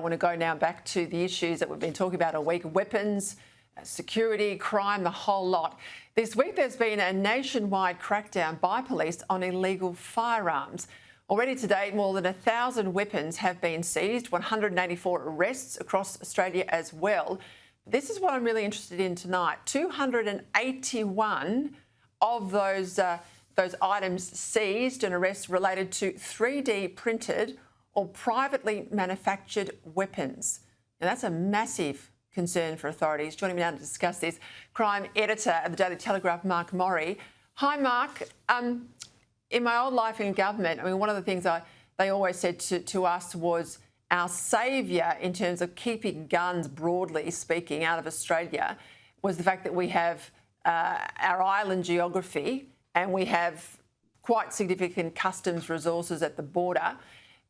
I want to go now back to the issues that we've been talking about all week: weapons, security, crime, the whole lot. This week there's been a nationwide crackdown by police on illegal firearms. Already to date, more than 1,000 weapons have been seized, 184 arrests across Australia as well. This is what I'm really interested in tonight. 281 of those items seized and arrests related to 3D printed or privately manufactured weapons. Now, that's a massive concern for authorities. Joining me now to discuss this, crime editor at the Daily Telegraph, Mark Morri. Hi, Mark. In my old life in government, I mean, one of the things they always said to us was our saviour in terms of keeping guns, broadly speaking, out of Australia was the fact that we have our island geography and we have quite significant customs resources at the border.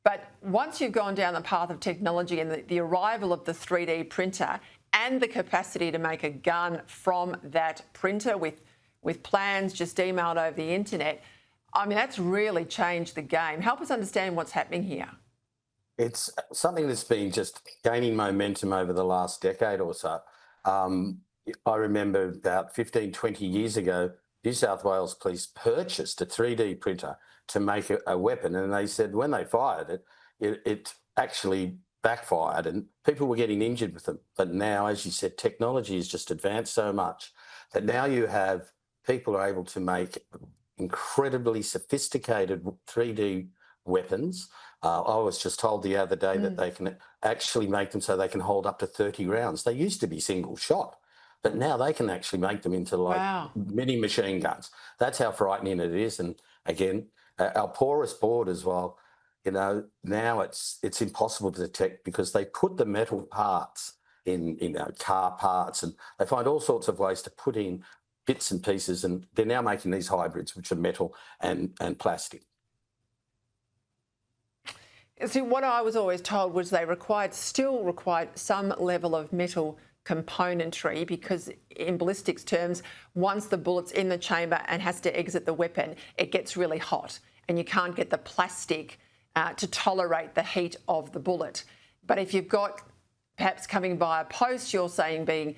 But once you've gone down the path of technology and the arrival of the 3D printer and the capacity to make a gun from that printer with plans just emailed over the internet, I mean, that's really changed the game. Help us understand what's happening here. It's something that's been just gaining momentum over the last decade or so. I remember about 15, 20 years ago, New South Wales Police purchased a 3D printer to make a weapon, and they said when they fired it actually backfired and people were getting injured with them. But now, as you said, technology has just advanced so much that now you have people are able to make incredibly sophisticated 3D weapons. I was just told the other day that they can actually make them so they can hold up to 30 rounds. They used to be single shot, but now they can actually make them into mini machine guns. That's how frightening it is. And again, our porous borders, well, you know, now it's impossible to detect because they put the metal parts in, car parts, and they find all sorts of ways to put in bits and pieces, and they're now making these hybrids which are metal and plastic. See, what I was always told was they still required some level of metal componentry because in ballistics terms, once the bullet's in the chamber and has to exit the weapon, it gets really hot and you can't get the plastic to tolerate the heat of the bullet. But if you've got perhaps coming by a post, you're saying being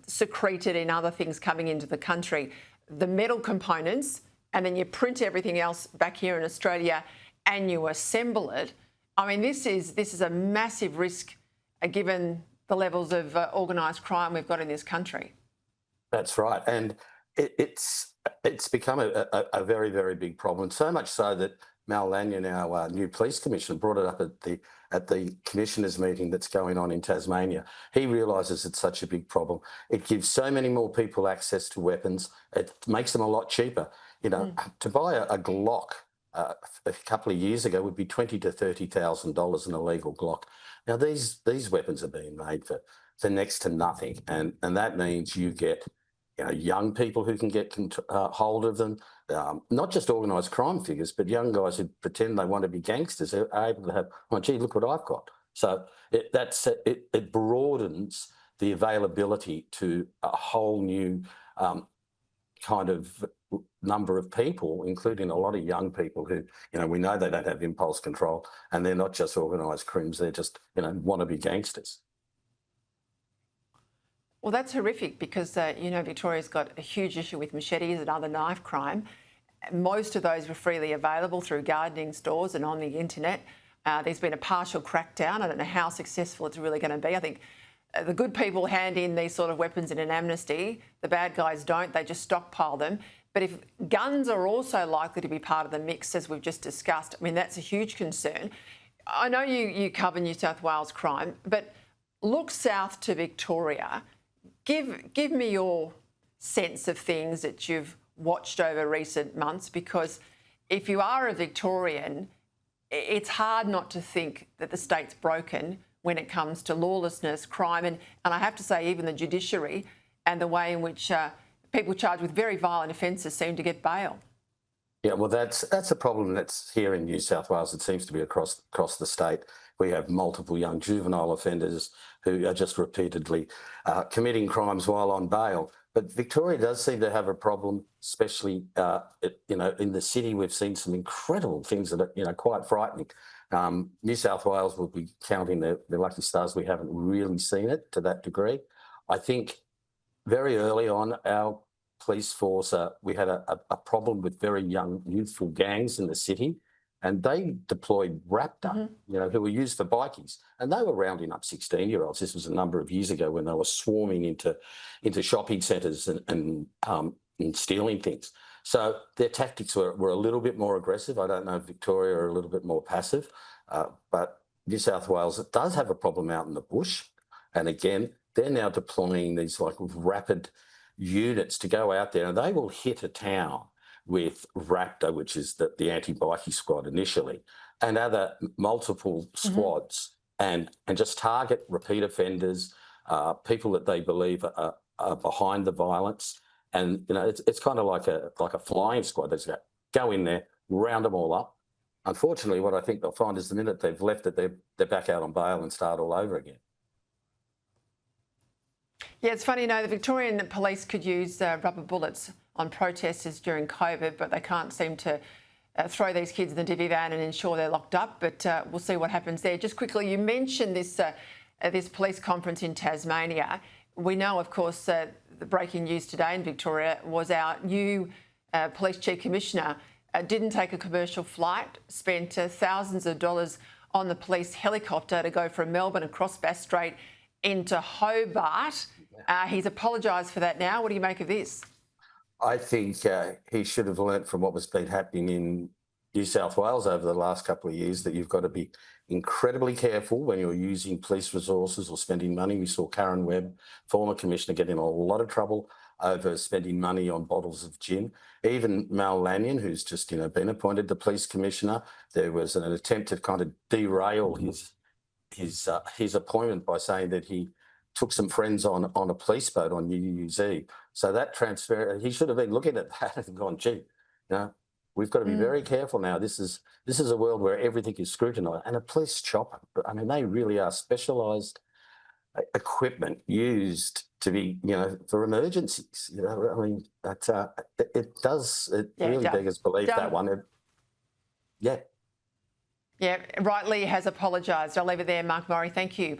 secreted in other things coming into the country, the metal components, and then you print everything else back here in Australia and you assemble it. I mean, this is a massive risk given the levels of organised crime we've got in this country. That's right, and it's become a very, very big problem. So much so that Mal Lanyon, our new police commissioner, brought it up at the commissioners' meeting that's going on in Tasmania. He realises it's such a big problem. It gives so many more people access to weapons. It makes them a lot cheaper. You know, to buy a Glock a couple of years ago would be $20,000 to $30,000 an illegal Glock. Now these weapons are being made for next to nothing, and that means you get young people who can get hold of them, not just organised crime figures, but young guys who pretend they want to be gangsters are able to have, oh gee, look what I've got. So it broadens the availability to a whole new kind of number of people, including a lot of young people who, we know they don't have impulse control and they're not just organised crims, they're just, want to be gangsters. Well, that's horrific because, Victoria's got a huge issue with machetes and other knife crime. Most of those were freely available through gardening stores and on the internet. There's been a partial crackdown. I don't know how successful it's really going to be. I think the good people hand in these sort of weapons in an amnesty. The bad guys don't. They just stockpile them. But if guns are also likely to be part of the mix, as we've just discussed, I mean, that's a huge concern. I know you cover New South Wales crime, but look south to Victoria. Give me your sense of things that you've watched over recent months, because if you are a Victorian, it's hard not to think that the state's broken when it comes to lawlessness, crime, and I have to say even the judiciary and the way in which people charged with very violent offences seem to get bail. Yeah, well, that's a problem that's here in New South Wales. It seems to be across the state. We have multiple young juvenile offenders who are just repeatedly committing crimes while on bail. But Victoria does seem to have a problem, especially, in the city. We've seen some incredible things that are, quite frightening. New South Wales will be counting their lucky stars. We haven't really seen it to that degree. I think very early on, our police force, we had a problem with very young, youthful gangs in the city, and they deployed Raptor, who were used for bikies, and they were rounding up 16-year-olds. This was a number of years ago when they were swarming into shopping centres and stealing things. So their tactics were a little bit more aggressive. I don't know if Victoria are a little bit more passive, but New South Wales does have a problem out in the bush. And again, they're now deploying these like rapid units to go out there, and they will hit a town with Raptor, which is the anti-bikie squad initially, and other multiple squads, and just target repeat offenders, people that they believe are behind the violence. And it's kind of like a flying squad. They just go in there, round them all up. Unfortunately, what I think they'll find is the minute they've left it, they're back out on bail and start all over again. Yeah, it's funny, the Victorian police could use rubber bullets on protesters during COVID, but they can't seem to throw these kids in the divvy van and ensure they're locked up. But we'll see what happens there. Just quickly, you mentioned this police conference in Tasmania. We know, of course, the breaking news today in Victoria was our new Police Chief Commissioner didn't take a commercial flight, spent thousands of dollars on the police helicopter to go from Melbourne across Bass Strait into Hobart. He's apologised for that now. What do you make of this? I think he should have learnt from what was been happening in New South Wales over the last couple of years, that you've got to be incredibly careful when you're using police resources or spending money. We saw Karen Webb, former commissioner, get in a lot of trouble over spending money on bottles of gin. Even Mal Lanyon, who's just been appointed the police commissioner, there was an attempt to kind of derail his appointment by saying that he took some friends on a police boat on New Year's Eve. So that transfer, he should have been looking at that and gone, gee, we've got to be very careful now. This is a world where everything is scrutinised. And a police chopper, I mean, they really are specialised equipment used to be, for emergencies. I mean, it really beggars belief, that one. Yeah, rightly has apologised. I'll leave it there. Mark Morri, thank you.